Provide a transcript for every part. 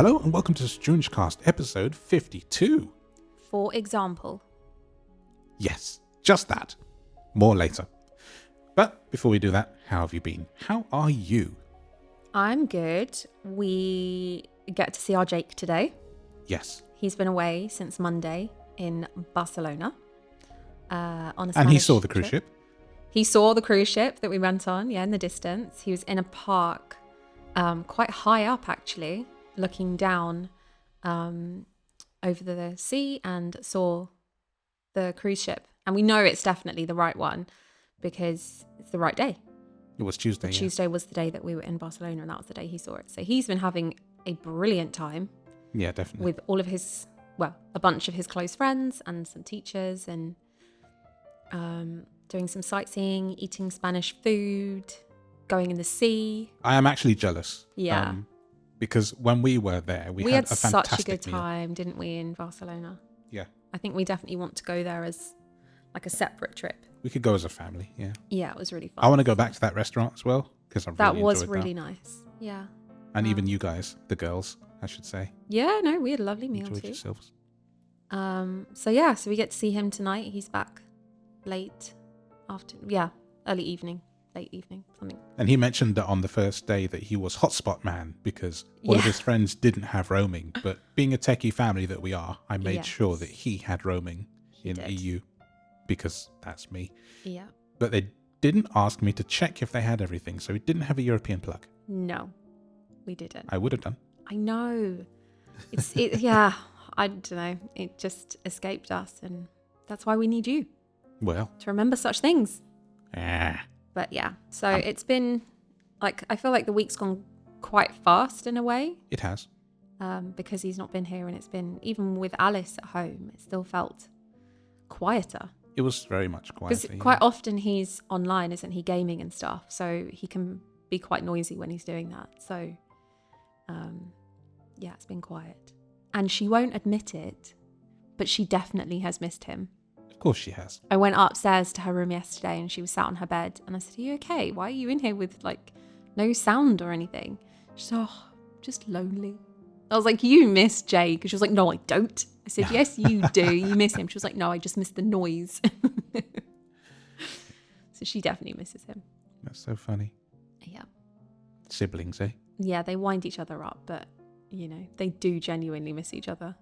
Hello and welcome to StroongeCast episode 52. For example. Yes, just that. More later. But before we do that, how have you been? How are you? I'm good. We get to see our Jake today. Yes. He's been away since Monday in Barcelona on a Spanish And he saw the cruise trip. ship? He saw the cruise ship that we went on, in the distance. He was in a park quite high up, actually, looking down over the sea and saw the cruise ship. And we know it's definitely the right one because it's the right day. It was Tuesday, yeah. Tuesday was the day that we were in Barcelona, and that was the day he saw it. So he's been having a brilliant time. Yeah, definitely. With all of his, a bunch of his close friends and some teachers, and doing some sightseeing, eating Spanish food, going in the sea. I am actually jealous. Yeah. Because when we were there, we had a such fantastic a good meal. time, didn't we, in Barcelona? Yeah. I think we definitely want to go there as like a separate trip. We could go as a family, yeah. Yeah, it was really fun. I want to go back to that restaurant as well, because I really That was enjoyed really that. nice. Yeah. And even you guys, the girls, I should say. Yeah, no, we had a lovely meal Enjoyed too. yourselves. So we get to see him tonight. He's back late early evening, late evening, something. And he mentioned that on the first day that he was hotspot man because all of his friends didn't have roaming. But being a techie family that we are, I made sure that he had roaming in EU because that's me. Yeah. But they didn't ask me to check if they had everything. So he didn't have a European plug. No, we didn't. I would have done. I know. I don't know. It just escaped us, and that's why we need you Well. to remember such things. Ah. But yeah, so it's been I feel like the week's gone quite fast in a way. It has. Because he's not been here, and it's been, even with Alice at home, it still felt quieter. It was very much quieter. Because quite often he's online, isn't he, gaming and stuff, so he can be quite noisy when he's doing that. So it's been quiet. And she won't admit it, but she definitely has missed him. Of course she has. I went upstairs to her room yesterday, and she was sat on her bed, and I said, "Are you okay? Why are you in here with no sound or anything?" She said, "Oh, just lonely." I was like, "You miss Jake?" She was like, "No, I don't." I said, "Yes, you do. You miss him." She was like, "No, I just miss the noise." So she definitely misses him. That's so funny. Yeah. Siblings, eh? Yeah, they wind each other up, but, they do genuinely miss each other.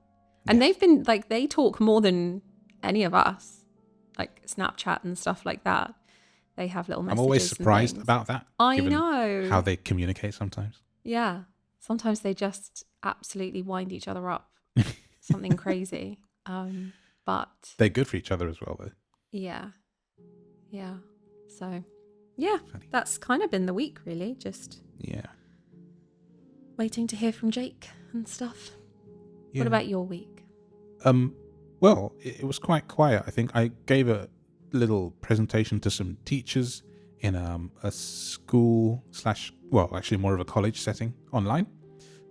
And they've been, they talk more than any of us, like Snapchat and stuff like that. They have little messages. I'm always surprised about that. I given know. how they communicate sometimes. Yeah. Sometimes they just absolutely wind each other up. Something crazy. But they're good for each other as well, though. Yeah. Yeah. So, Funny. that's kind of been the week, really. Just waiting to hear from Jake and stuff. Yeah. What about your week? Well, it was quite quiet. I think I gave a little presentation to some teachers in a school / actually more of a college setting online,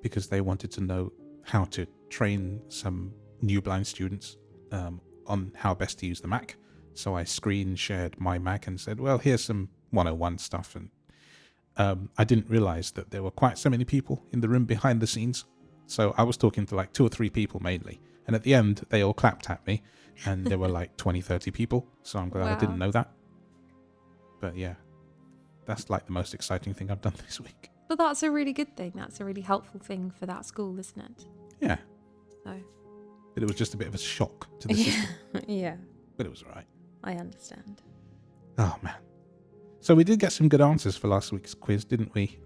because they wanted to know how to train some new blind students on how best to use the Mac. So I screen shared my Mac and said, well, here's some 101 stuff. And I didn't realize that there were quite so many people in the room behind the scenes. So I was talking to 2 or 3 people mainly. And at the end, they all clapped at me. And there were 20, 30 people. So I'm glad I didn't know that. But yeah, that's the most exciting thing I've done this week. But that's a really good thing. That's a really helpful thing for that school, isn't it? Yeah. So. But it was just a bit of a shock to the system. Yeah. But it was all right. I understand. Oh, man. So we did get some good answers for last week's quiz, didn't we?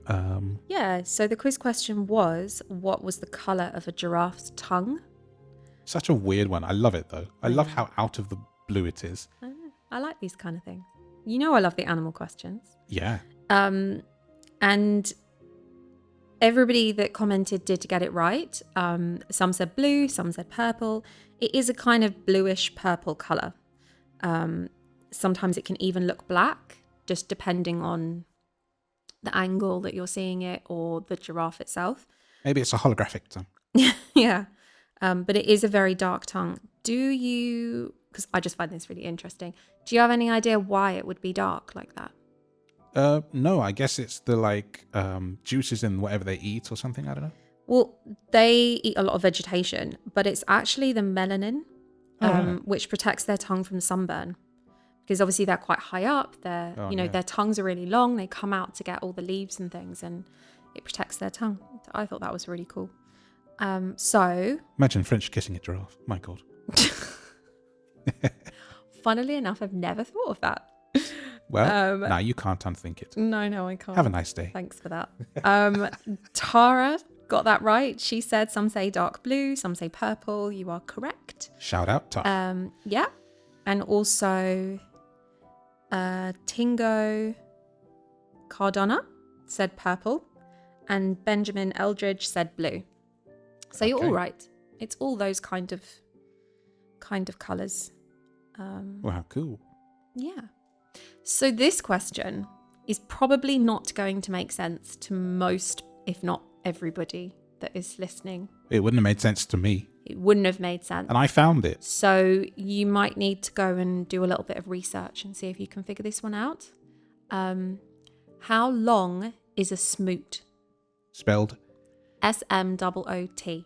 Yeah, so the quiz question was, what was the colour of a giraffe's tongue? Such a weird one. I love it, though. I love how out of the blue it is. I like these kind of things. I love the animal questions. Yeah. And everybody that commented did get it right. Some said blue, some said purple. It is a kind of bluish purple colour. Sometimes it can even look black, just depending on the angle that you're seeing it or the giraffe itself. Maybe it's a holographic tongue. Yeah. But it is a very dark tongue. Because I just find this really interesting. Do you have any idea why it would be dark like that? No, I guess it's the juices in whatever they eat or something. I don't know. Well, they eat a lot of vegetation, but it's actually the melanin, Right. which protects their tongue from sunburn. Because obviously they're quite high up. They're, Yeah. their tongues are really long. They come out to get all the leaves and things, and it protects their tongue. I thought that was really cool. So, Imagine French kissing a giraffe. My God. funnily enough, I've never thought of that. Well, now you can't unthink it. No, I can't. Have a nice day. Thanks for that. Tara got that right. She said some say dark blue, some say purple. You are correct. Shout out, Tara. Yeah. And also Tingo Cardona said purple, and Benjamin Eldridge said blue. So you're all right. It's all those kind of colours. Wow, cool. Yeah. So this question is probably not going to make sense to most, if not everybody that is listening. It wouldn't have made sense to me. It wouldn't have made sense. And I found it. So you might need to go and do a little bit of research and see if you can figure this one out. How long is a smoot? Spelled? SMOOT.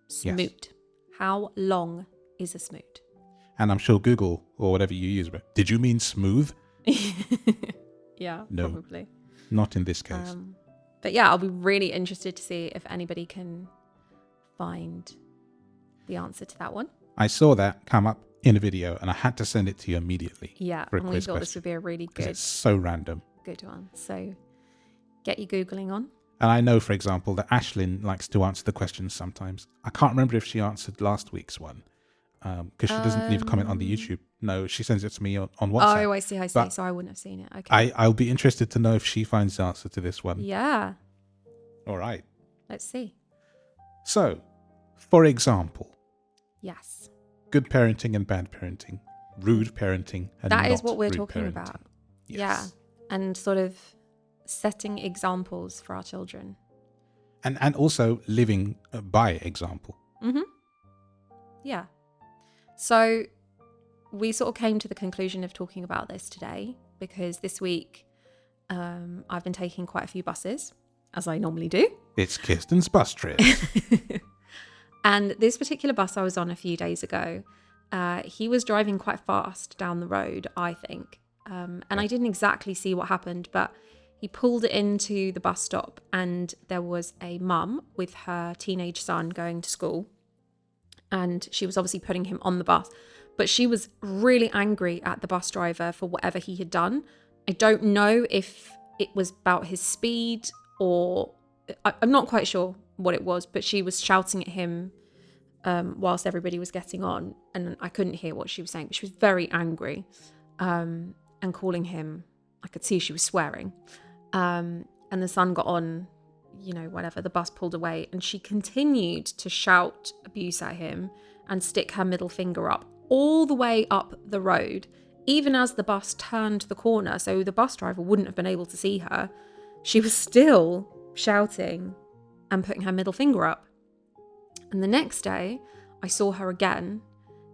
Smoot. Yes. How long is a smoot? And I'm sure Google or whatever you use, but did you mean smooth? Yeah, No. probably. Not in this case. But yeah, I'll be really interested to see if anybody can find the answer to that one. I saw that come up in a video and I had to send it to you immediately. Yeah, for a and we quiz thought this question, would be a really 'cause good it's so random. one. So get your Googling on. And I know, for example, that Ashlyn likes to answer the questions sometimes. I can't remember if she answered last week's one because she doesn't leave a comment on the YouTube. No, she sends it to me on WhatsApp. Oh, I see. But So I wouldn't have seen it. Okay. I'll be interested to know if she finds the answer to this one. Yeah. All right. Let's see. So, for example, Yes. good parenting and bad parenting, rude parenting and That not is what we're rude talking parenting. about. Yes. Yeah. And sort of setting examples for our children. And also living by example. Mm-hmm. Yeah. So we sort of came to the conclusion of talking about this today because this week I've been taking quite a few buses, as I normally do. It's Kirsten's bus trip. And this particular bus I was on a few days ago, he was driving quite fast down the road, I think. And I didn't exactly see what happened, but he pulled into the bus stop and there was a mum with her teenage son going to school. And she was obviously putting him on the bus. But she was really angry at the bus driver for whatever he had done. I don't know if it was about his speed or I'm not quite sure what it was, but she was shouting at him whilst everybody was getting on. And I couldn't hear what she was saying, but she was very angry and calling him. I could see she was swearing. And the son got on, whatever, the bus pulled away and she continued to shout abuse at him and stick her middle finger up all the way up the road, even as the bus turned the corner. So the bus driver wouldn't have been able to see her. She was still shouting and putting her middle finger up. And the next day I saw her again.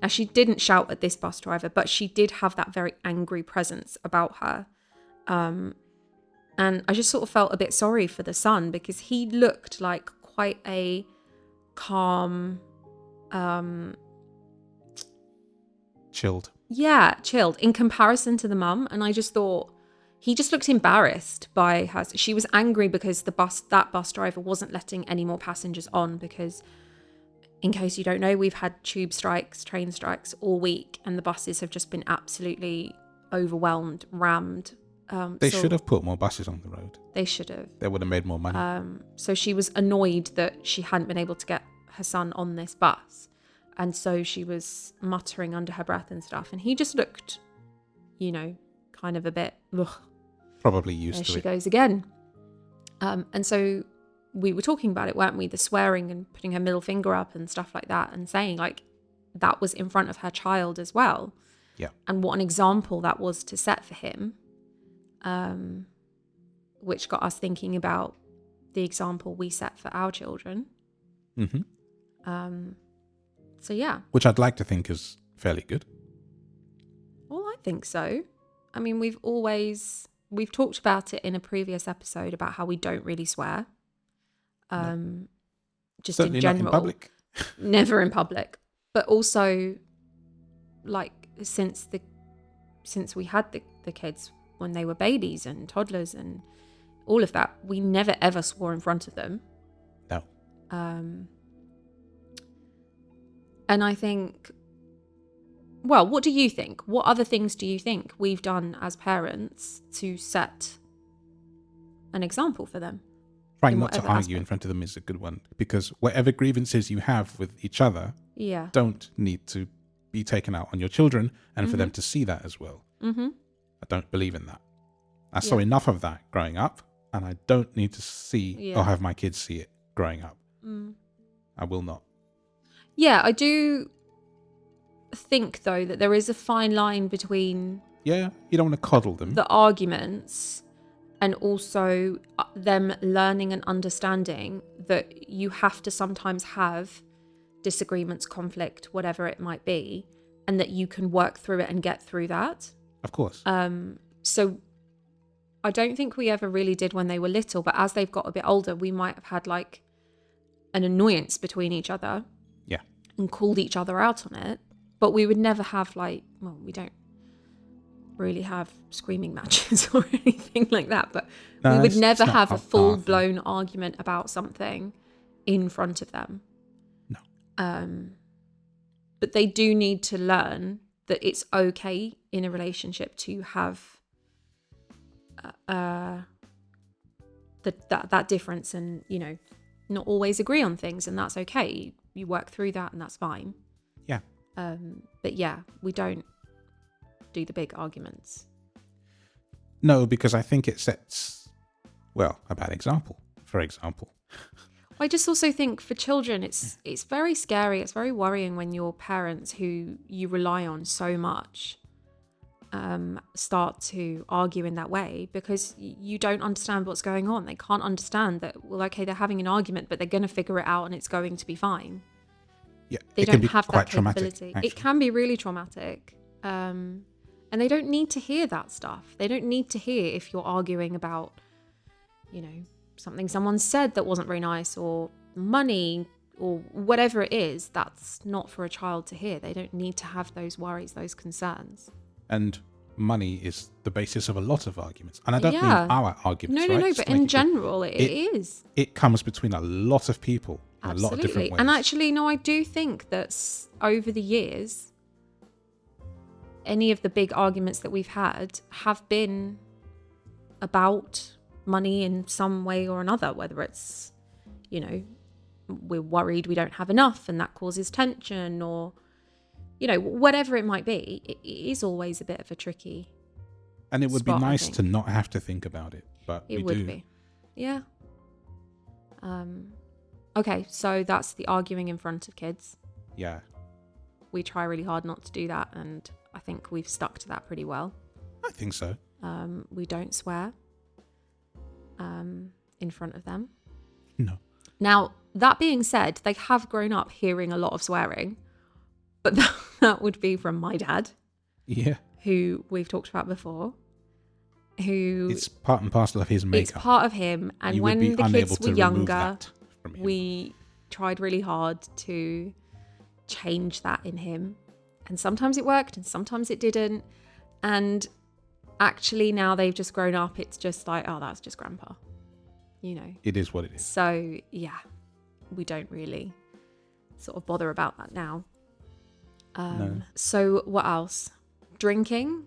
Now she didn't shout at this bus driver, but she did have that very angry presence about her. And I just sort of felt a bit sorry for the son because he looked like quite a calm, Chilled. yeah, chilled in comparison to the mum. And I just thought he just looked embarrassed by her. She was angry because that bus driver wasn't letting any more passengers on because, in case you don't know, we've had tube strikes, train strikes all week, and the buses have just been absolutely overwhelmed, rammed. They should have put more buses on the road. They should have. They would have made more money. So she was annoyed that she hadn't been able to get her son on this bus. And so she was muttering under her breath and stuff. And he just looked, kind of a bit, ugh. Probably used There to she it. goes again. And so we were talking about it, weren't we? The swearing and putting her middle finger up and stuff like that and saying like that was in front of her child as well. Yeah. And what an example that was to set for him. Which got us thinking about the example we set for our children. Mm-hmm. So yeah. Which I'd like to think is fairly good. Well, I think so. I mean, we've talked about it in a previous episode about how we don't really swear. just Certainly in not general. in public. Never in public. But also, like, since we had the kids when they were babies and toddlers and all of that, we never ever swore in front of them. No. And I think, well, what do you think? What other things do you think we've done as parents to set an example for them? Trying not to argue in front of them is a good one, because whatever grievances you have with each other don't need to be taken out on your children and for them to see that as well. Mm-hmm. I don't believe in that. I saw enough of that growing up, and I don't need to see or have my kids see it growing up. I will not. Yeah, I do think, though, that there is a fine line between... Yeah, you don't want to coddle them. The arguments, and also them learning and understanding that you have to sometimes have disagreements, conflict, whatever it might be, and that you can work through it and get through that. Of course. So I don't think we ever really did when they were little, but as they've got a bit older, we might have had like an annoyance between each other. Yeah. And called each other out on it. But we would never have we don't really have screaming matches or anything like that, but we would never have a full-blown argument about something in front of them. No. But they do need to learn that it's okay in a relationship to have that difference, and, you know, not always agree on things, and that's okay. You work through that, and that's fine. Yeah. But yeah, we don't do the big arguments. No, because I think it sets, well, a bad example, for example. I just also think for children, it's very scary. It's very worrying when your parents, who you rely on so much, start to argue in that way, because you don't understand what's going on. They can't understand that, well, okay, they're having an argument, but they're going to figure it out and it's going to be fine. Yeah, they don't have that capability. Traumatic, it can be really traumatic. And they don't need to hear that stuff. They don't need to hear if you're arguing about, you know, something someone said that wasn't very nice, or money, or whatever it is. That's not for a child to hear. They don't need to have those worries, those concerns. And money is the basis of a lot of arguments. And I don't mean our arguments, No, right? But in general, it is. It comes between a lot of people in a lot of different ways. And actually, no, I do think that over the years, any of the big arguments that we've had have been about money in some way or another, whether it's, you know, we're worried we don't have enough and that causes tension, or, you know, whatever it might be. It is always a bit of a tricky and it would spot, be nice to not have to think about it, but it would be. Yeah. Okay, so that's the arguing in front of kids. Yeah. We try really hard not to do that, and I think we've stuck to that pretty well. I think so. We don't swear in front of them. No. Now, that being said, they have grown up hearing a lot of swearing, but that would be from my dad. Yeah. Who we've talked about before. It's part and parcel of his makeup. It's part of him, and when the kids were younger, from him. We tried really hard to change that in him, and sometimes it worked and sometimes it didn't. And actually now they've just grown up, it's just like, oh, that's just grandpa, you know. It is what it is. So yeah, we don't really sort of bother about that now. No. So what else? Drinking?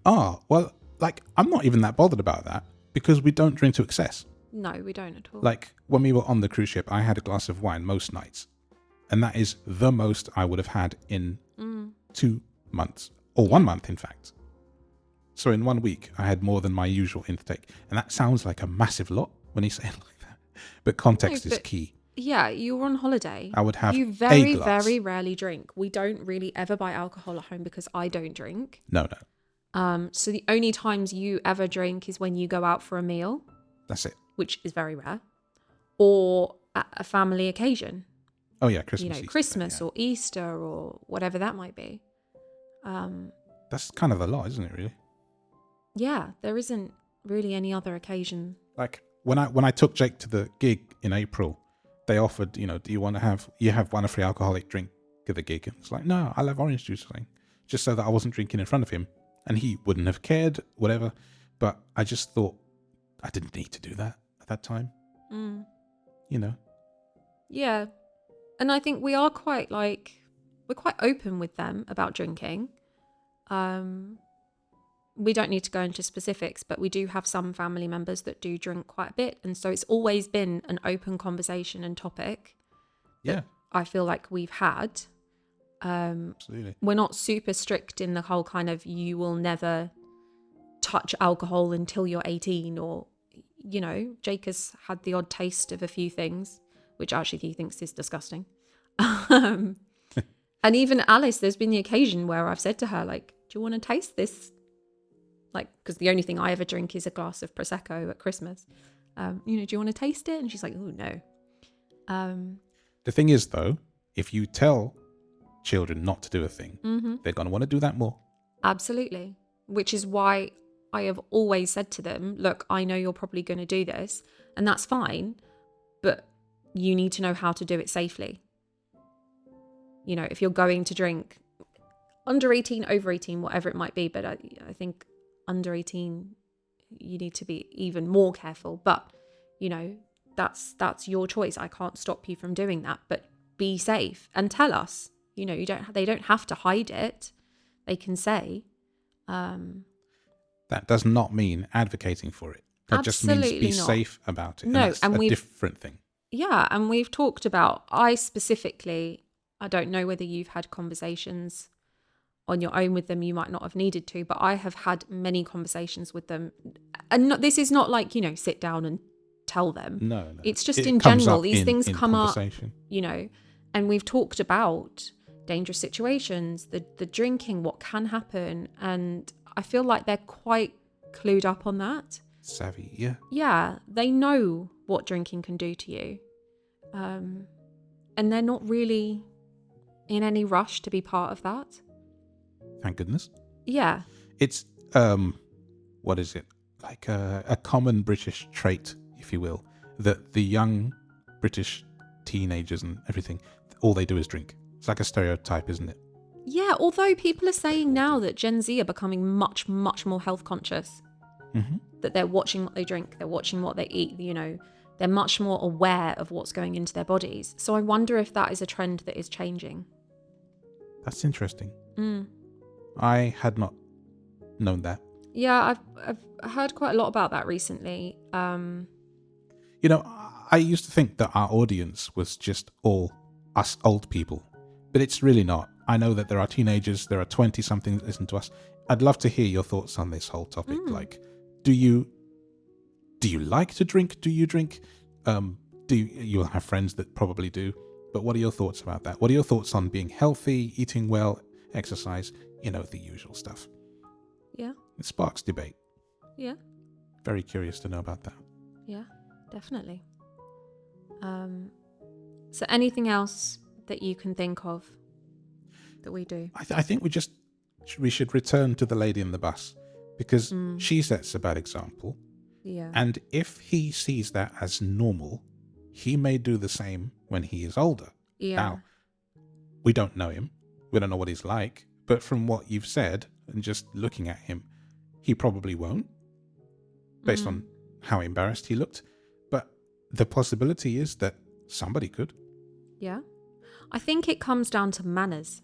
Oh, well, like, I'm not even that bothered about that, because we don't drink to excess. No, we don't at all. Like, when we were on the cruise ship, I had a glass of wine most nights. And that is the most I would have had in 2 months. Or 1 month, in fact. So in 1 week, I had more than my usual intake. And that sounds like a massive lot when you say it like that. But context is key. Yeah, you were on holiday. I would have You very, very rarely drink. We don't really ever buy alcohol at home because I don't drink. No. So the only times you ever drink is when you go out for a meal. That's it. Which is very rare. Or at a family occasion. Oh yeah, Christmas. You know, Easter, Christmas or Easter or whatever that might be. That's kind of a lot, isn't it, really? Yeah, there isn't really any other occasion. Like when I took Jake to the gig in April, they offered, do you want to have one free alcoholic drink at the gig? And it's like, no, I'll have orange juice, just so that I wasn't drinking in front of him. And he wouldn't have cared, whatever. But I just thought I didn't need to do that at that time. Yeah. And I think we are quite we're quite open with them about drinking. We don't need to go into specifics, but we do have some family members that do drink quite a bit. And so it's always been an open conversation and topic. Yeah. I feel like we've had. Absolutely. We're not super strict in the whole kind of you will never touch alcohol until you're 18, or, Jake has had the odd taste of a few things, which actually he thinks is disgusting. And even Alice, there's been the occasion where I've said to her, do you want to taste this? Because the only thing I ever drink is a glass of Prosecco at Christmas. Do you want to taste it? And she's like, oh, no. The thing is, though, if you tell children not to do a thing, they're going to want to do that more. Absolutely. Which is why I have always said to them, look, I know you're probably going to do this, and that's fine, but you need to know how to do it safely. If you're going to drink under 18, over 18, whatever it might be, but I think under 18, you need to be even more careful. But, that's your choice. I can't stop you from doing that, but be safe and tell us. They don't have to hide it. They can say. That does not mean advocating for it. That just means be safe about it. No, and that's a different thing. Yeah, and we've talked about, I don't know whether you've had conversations on your own with them. You might not have needed to, but I have had many conversations with them. And this is not sit down and tell them. No. It's just in general, these things come up, and we've talked about dangerous situations, the drinking, what can happen. And I feel like they're quite clued up on that. Savvy, yeah. Yeah, they know what drinking can do to you. And they're not really in any rush to be part of that. Thank goodness. Yeah. It's, what is it? Like a common British trait, if you will, that the young British teenagers and everything, all they do is drink. It's like a stereotype, isn't it? Yeah, although people are saying now that Gen Z are becoming much, much more health conscious. That they're watching what they drink, they're watching what they eat, they're much more aware of what's going into their bodies. So I wonder if that is a trend that is changing. That's interesting. I had not known that. Yeah, I've heard quite a lot about that recently. I used to think that our audience was just all us old people, but it's really not. I know that there are teenagers, there are 20-somethings that listen to us. I'd love to hear your thoughts on this whole topic. Do you like to drink? Do you drink? You'll have friends that probably do, but what are your thoughts about that? What are your thoughts on being healthy, eating well, exercise, the usual stuff? Yeah. It sparks debate. Yeah. Very curious to know about that. Yeah, definitely. So anything else that you can think of that we do? I think we should return to the lady in the bus, because she sets a bad example. Yeah. And if he sees that as normal, he may do the same when he is older. Yeah. Now, we don't know him. We don't know what he's like. But from what you've said and just looking at him, he probably won't, based on how embarrassed he looked. But the possibility is that somebody could. Yeah. I think it comes down to manners.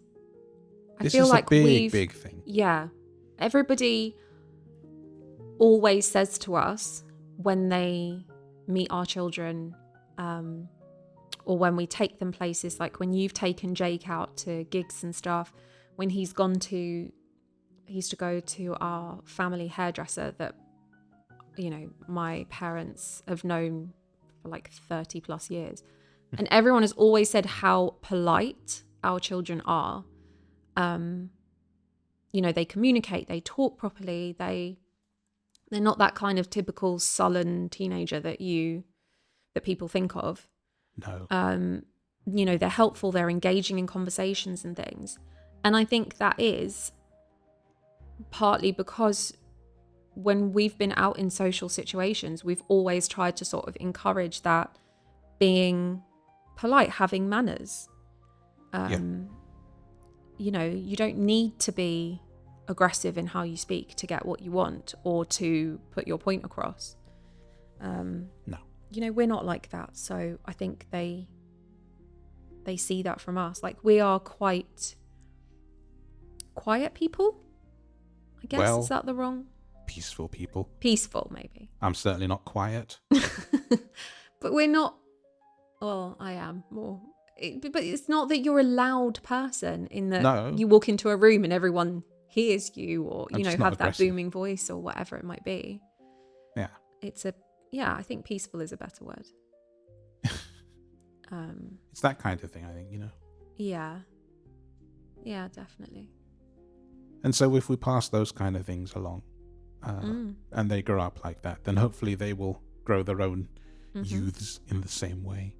This is a big thing. Yeah. Everybody always says to us when they meet our children, or when we take them places, like when you've taken Jake out to gigs and stuff, when he used to go to our family hairdresser that, my parents have known for like 30 plus years. And everyone has always said how polite our children are. They communicate, they talk properly, they're not that kind of typical sullen teenager that people think of. No. They're helpful, they're engaging in conversations and things. And I think that is partly because when we've been out in social situations, we've always tried to sort of encourage that being polite, having manners. Yeah. You know, you don't need to be aggressive in how you speak to get what you want or to put your point across. No. You know, we're not like that. So I think they see that from us. Like, we are quite quiet people, I guess. Well, is that the wrong? Peaceful people. Peaceful, maybe. I'm certainly not quiet. But we're not. Well, I am more. But it's not that you're a loud person in that No. you walk into a room and everyone hears you, or I'm you know, just not have aggressive. that booming voice or whatever it might be. Yeah. I think peaceful is a better word. It's that kind of thing, I think, you know. Yeah, definitely. And so if we pass those kind of things along, and they grow up like that, then hopefully they will grow their own youths in the same way.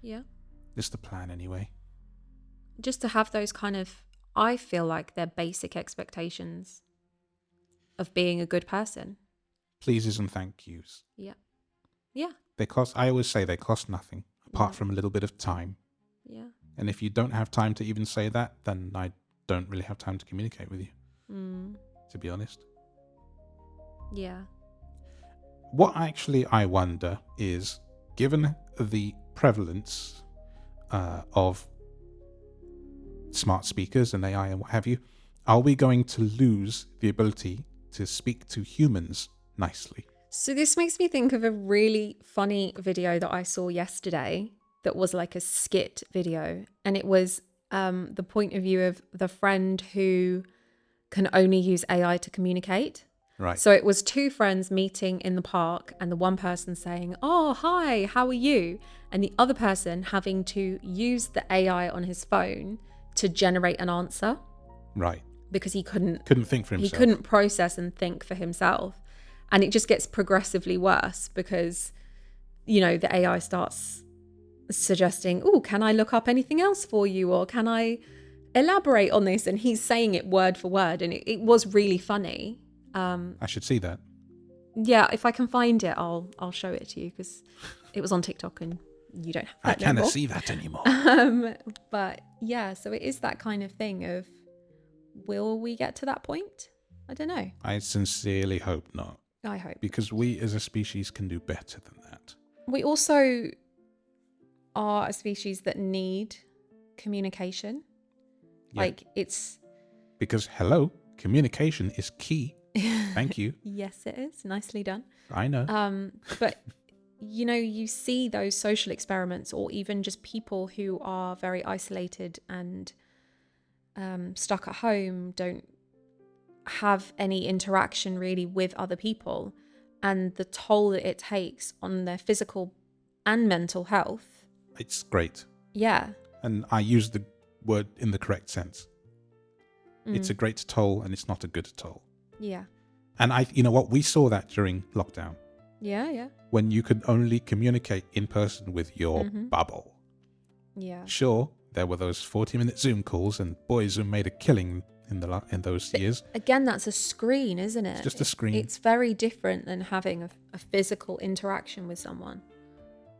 Yeah. It's the plan anyway. Just to have those kind of, I feel like they're basic expectations of being a good person. Pleases and thank yous. Yeah. I always say they cost nothing apart from a little bit of time. Yeah. And if you don't have time to even say that, then I don't really have time to communicate with you, to be honest. Yeah. What actually I wonder is, given the prevalence of smart speakers and AI and what have you, are we going to lose the ability to speak to humans nicely? So this makes me think of a really funny video that I saw yesterday that was like a skit video. And it was the point of view of the friend who can only use AI to communicate. Right. So it was two friends meeting in the park and the one person saying, "Oh, hi, how are you?" And the other person having to use the AI on his phone to generate an answer. Right. Because he couldn't think for himself. He couldn't process and think for himself. And it just gets progressively worse because, you know, the AI starts suggesting, "Oh, can I look up anything else for you? Or can I elaborate on this?" And he's saying it word for word. And it was really funny. I should see that. Yeah, if I can find it, I'll show it to you because it was on TikTok and you don't have that I cannot anymore. see that anymore. But yeah, so it is that kind of thing of, will we get to that point? I don't know. I sincerely hope not. I hope. Because we as a species can do better than that. We also are a species that need communication. Yeah. Like it's... Because, hello, communication is key. Thank you. Yes, it is. Nicely done. I know. But, you know, you see those social experiments or even just people who are very isolated and stuck at home, don't have any interaction really with other people, and the toll that it takes on their physical and mental health. It's great. Yeah. And I use the word in the correct sense. It's a great toll and it's not a good toll. Yeah. And you know what? We saw that during lockdown. Yeah. When you could only communicate in person with your bubble. Yeah. Sure, there were those 40-minute Zoom calls, and boy, Zoom made a killing in those years. Again, that's a screen, isn't it? It's just a screen. It's very different than having a physical interaction with someone.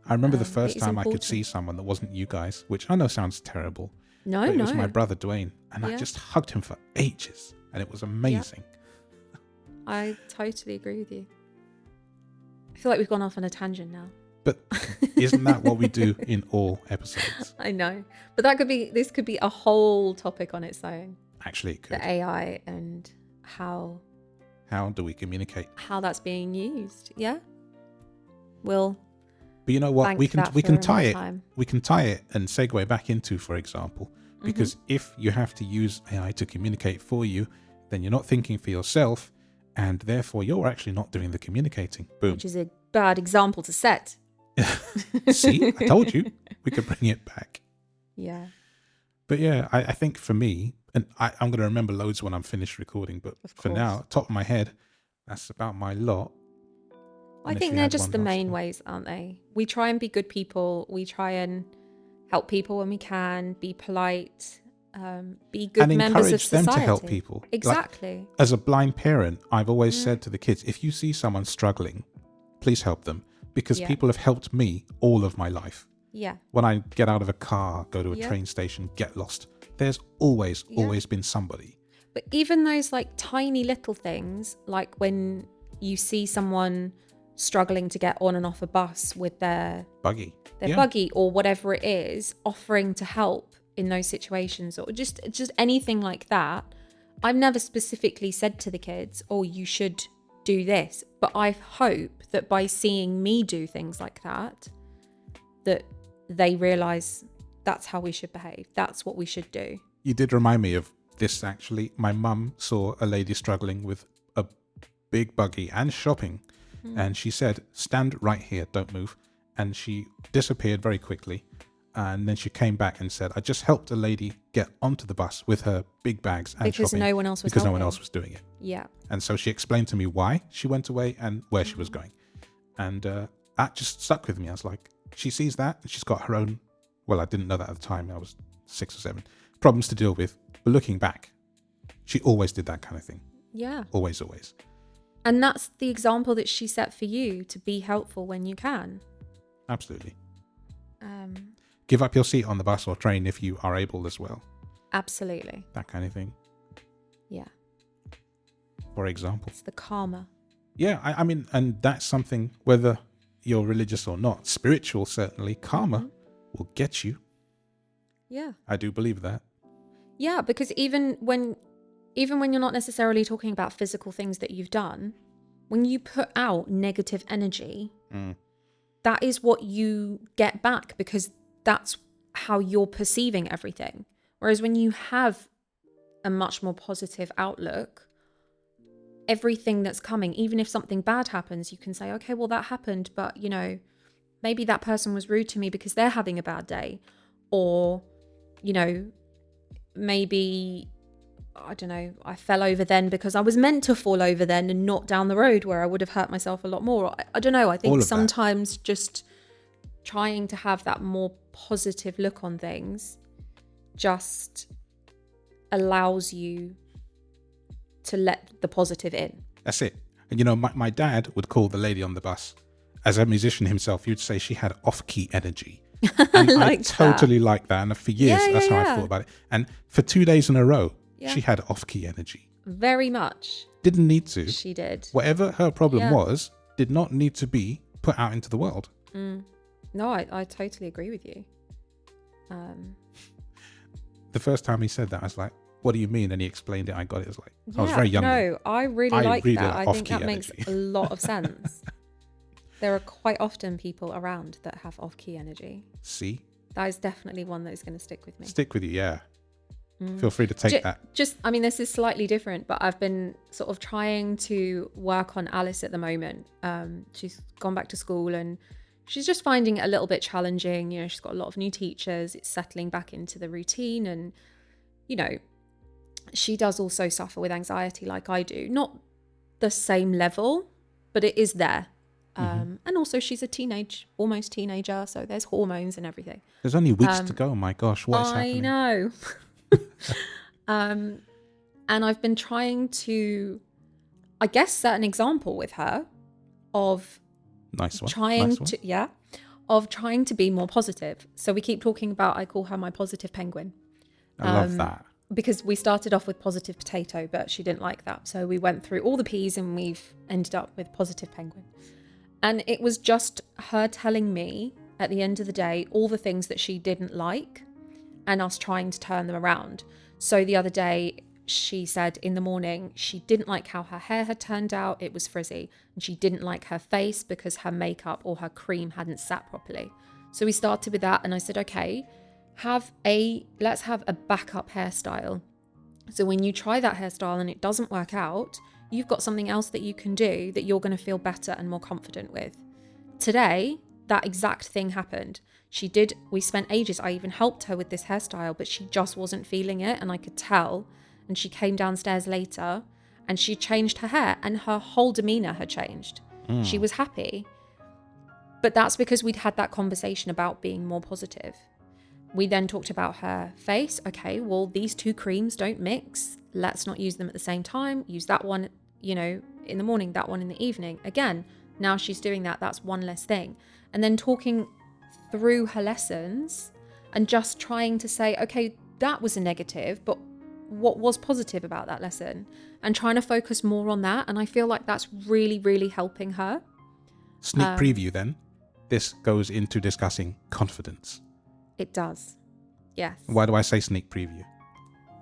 I remember the first time important. I could see someone that wasn't you guys, which I know sounds terrible. No. It was my brother Dwayne, and I just hugged him for ages, and it was amazing. Yeah. I totally agree with you. I feel like we've gone off on a tangent now. But isn't that what we do in all episodes? I know. But this could be a whole topic on its own. Actually, it could. The AI and how do we communicate? How that's being used. Yeah. But you know what? We can tie it. We can tie it and segue back into, for example, because if you have to use AI to communicate for you, then you're not thinking for yourself, and therefore you're actually not doing the communicating. Boom. Which is a bad example to set. See, I told you we could bring it back. Yeah. But yeah, I think for me, and I'm going to remember loads when I'm finished recording, but for now, top of my head, that's about my lot. I think they're just the main ways, aren't they? We try and be good people. We try and help people when we can, be polite, be good members of society. And encourage them to help people. Exactly. Like, as a blind parent, I've always said to the kids, if you see someone struggling, please help them. Because people have helped me all of my life. Yeah. When I get out of a car, go to a Yeah. train station, get lost, there's always been somebody. But even those like tiny little things, like when you see someone struggling to get on and off a bus with their Buggy. buggy or whatever it is, offering to help in those situations, or just anything like that. I've never specifically said to the kids, oh, you should do this, but I hope that by seeing me do things like that they realize that's how we should behave, that's what we should do. You did remind me of this, actually. My mum saw a lady struggling with a big buggy and shopping, and she said, stand right here, don't move. And she disappeared very quickly. And then she came back and said, I just helped a lady get onto the bus with her big bags and because shopping. no one else was because helping. no one else was doing it. Yeah. And so she explained to me why she went away and where she was going. And that just stuck with me. I was like, she sees that and she's got her own, well, I didn't know that at the time, I was 6 or 7, problems to deal with. But looking back, she always did that kind of thing. Yeah. Always. And that's the example that she set for you, to be helpful when you can. Absolutely. Give up your seat on the bus or train if you are able as well. Absolutely. That kind of thing. Yeah. For example. It's the karma. Yeah, I mean, and that's something, whether you're religious or not, spiritual certainly, karma will get you. Yeah. I do believe that. Yeah, because even when you're not necessarily talking about physical things that you've done, when you put out negative energy, that is what you get back, because that's how you're perceiving everything. Whereas when you have a much more positive outlook, everything that's coming, even if something bad happens, you can say, okay, well, that happened, but you know, maybe that person was rude to me because they're having a bad day. Or, you know, maybe, I don't know, I fell over then because I was meant to fall over then and not down the road where I would have hurt myself a lot more. I don't know. I think sometimes just trying to have that more positive look on things just allows you to let the positive in. That's it. And you know, my dad would call the lady on the bus, as a musician himself, you'd say she had off-key energy. And I totally like that. And for years, that's how I thought about it. And for 2 days in a row, she had off-key energy. Very much. Didn't need to. She did. Whatever her problem was, did not need to be put out into the world. No, I totally agree with you. The first time he said that, I was like, what do you mean? And he explained it. I got it. I was like, I was very young. No, I really like that. I think that energy. makes a lot of sense. There are quite often people around that have off-key energy. See? That is definitely one that is going to stick with me. Stick with you, yeah. Feel free to take that. I mean, this is slightly different, but I've been sort of trying to work on Alice at the moment. She's gone back to school and she's just finding it a little bit challenging. You know, she's got a lot of new teachers. It's settling back into the routine. And, you know, she does also suffer with anxiety like I do. Not the same level, but it is there. And also she's a almost teenager. So there's hormones and everything. There's only weeks to go. My gosh, what's happening? I know. And I've been trying to, I guess, set an example with her of trying to be more positive. So we keep talking about, I call her my positive penguin. I love that. Because we started off with positive potato, but she didn't like that. So we went through all the P's and we've ended up with positive penguin. And it was just her telling me at the end of the day all the things that she didn't like and us trying to turn them around. So the other day she said in the morning she didn't like how her hair had turned out. It was frizzy. And she didn't like her face because her makeup or her cream hadn't sat properly. So we started with that and I said, okay, let's have a backup hairstyle. So when you try that hairstyle and it doesn't work out, you've got something else that you can do that you're going to feel better and more confident with. Today, that exact thing happened. We spent ages. I even helped her with this hairstyle, but she just wasn't feeling it. And I could tell. And she came downstairs later and she changed her hair and her whole demeanor had changed. She was happy. But that's because we'd had that conversation about being more positive. We then talked about her face. Okay, well, these two creams don't mix. Let's not use them at the same time. Use that one, you know, in the morning, that one in the evening. Again, now she's doing that. That's one less thing. And then talking through her lessons and just trying to say, okay, that was a negative, but what was positive about that lesson? And trying to focus more on that. And I feel like that's really, really helping her. Sneak preview then. This goes into discussing confidence. It does. Yes. Why do I say sneak preview?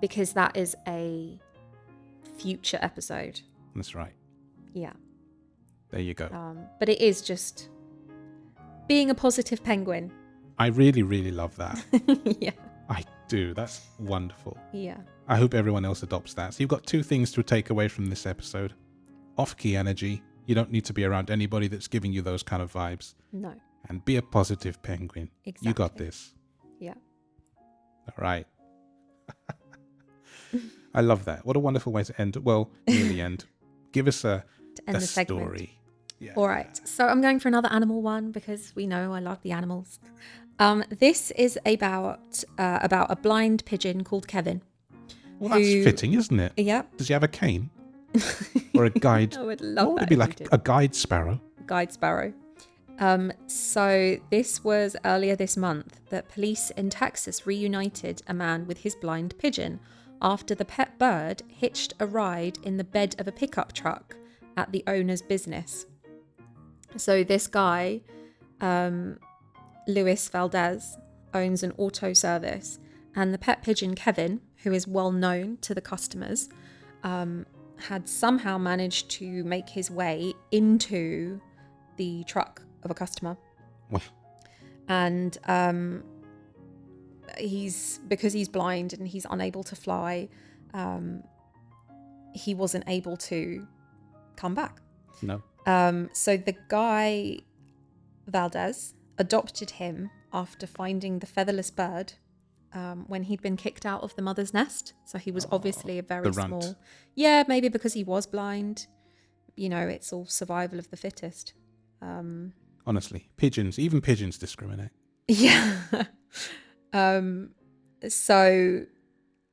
Because that is a future episode. That's right. Yeah. There you go. But it is just being a positive penguin. I really, really love that. Yeah. I do. That's wonderful. Yeah. I hope everyone else adopts that. So you've got two things to take away from this episode. Off-key energy. You don't need to be around anybody that's giving you those kind of vibes. No. And be a positive penguin. Exactly. You got this. Yeah. All right. I love that. What a wonderful way to end. Well, nearly end. Give us a story. Yeah. All right. So I'm going for another animal one because we know I love the animals. This is about a blind pigeon called Kevin. Well, that's fitting, isn't it? Yeah. Does he have a cane? Or a guide? I would love what would that. it be like? A guide sparrow? Guide sparrow. So this was earlier this month that police in Texas reunited a man with his blind pigeon after the pet bird hitched a ride in the bed of a pickup truck at the owner's business. So this guy, Luis Valdez, owns an auto service, and the pet pigeon Kevin, who is well known to the customers, had somehow managed to make his way into the truck of a customer. What? And because he's blind and he's unable to fly, he wasn't able to come back. No. So the guy, Valdez, adopted him after finding the featherless bird when he'd been kicked out of the mother's nest. So he was obviously a very small. Yeah, maybe because he was blind. You know, it's all survival of the fittest. Honestly, even pigeons discriminate. Yeah. So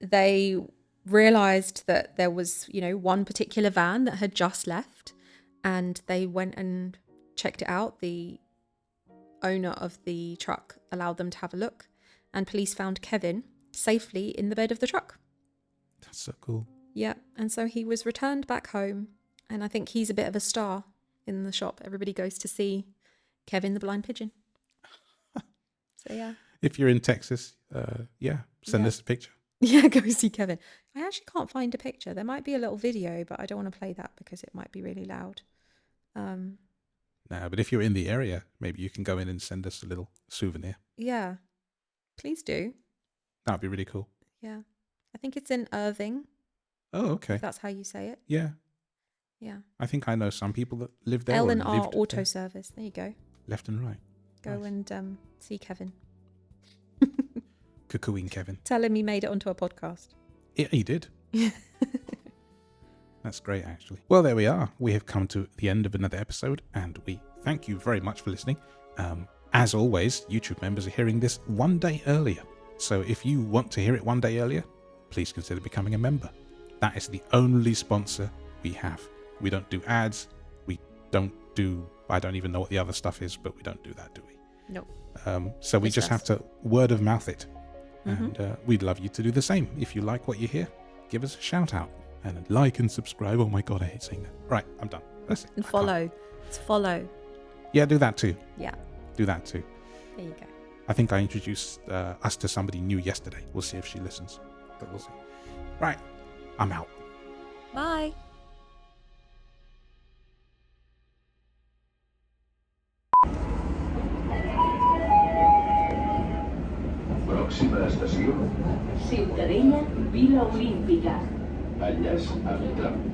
they realized that there was, one particular van that had just left, and they went and checked it out. The owner of the truck allowed them to have a look, and police found Kevin safely in the bed of the truck. That's so cool. Yeah. And so he was returned back home, and I think he's a bit of a star in the shop. Everybody goes to see Kevin the blind pigeon. So yeah. If you're in Texas, send us a picture. Yeah, go see Kevin. I actually can't find a picture. There might be a little video, but I don't want to play that because it might be really loud. No, but if you're in the area, maybe you can go in and send us a little souvenir. Yeah, please do. That would be really cool. Yeah. I think it's in Irving. Oh, okay. If that's how you say it. Yeah. Yeah. I think I know some people that live there. L&R Auto Service. There you go. Left and right. Go Nice. and see Kevin. Cuckooing Kevin. Tell him he made it onto a podcast. Yeah, he did. That's great, actually. Well, there we are. We have come to the end of another episode, and we thank you very much for listening. As always, YouTube members are hearing this one day earlier. So if you want to hear it one day earlier, please consider becoming a member. That is the only sponsor we have. We don't do ads. I don't even know what the other stuff is, but we don't do that, do we? No. So we just have to word of mouth it. And we'd love you to do the same. If you like what you hear, give us a shout out and like and subscribe. Oh my God, I hate saying that. Right, I'm done. That's it. And follow. It's follow. Yeah, do that too. Yeah. Do that too. There you go. I think I introduced us to somebody new yesterday. We'll see if she listens. But we'll see. Right, I'm out. Bye. Próxima estació, Ciutadella, Vila Olímpica. Enllaç amb tram.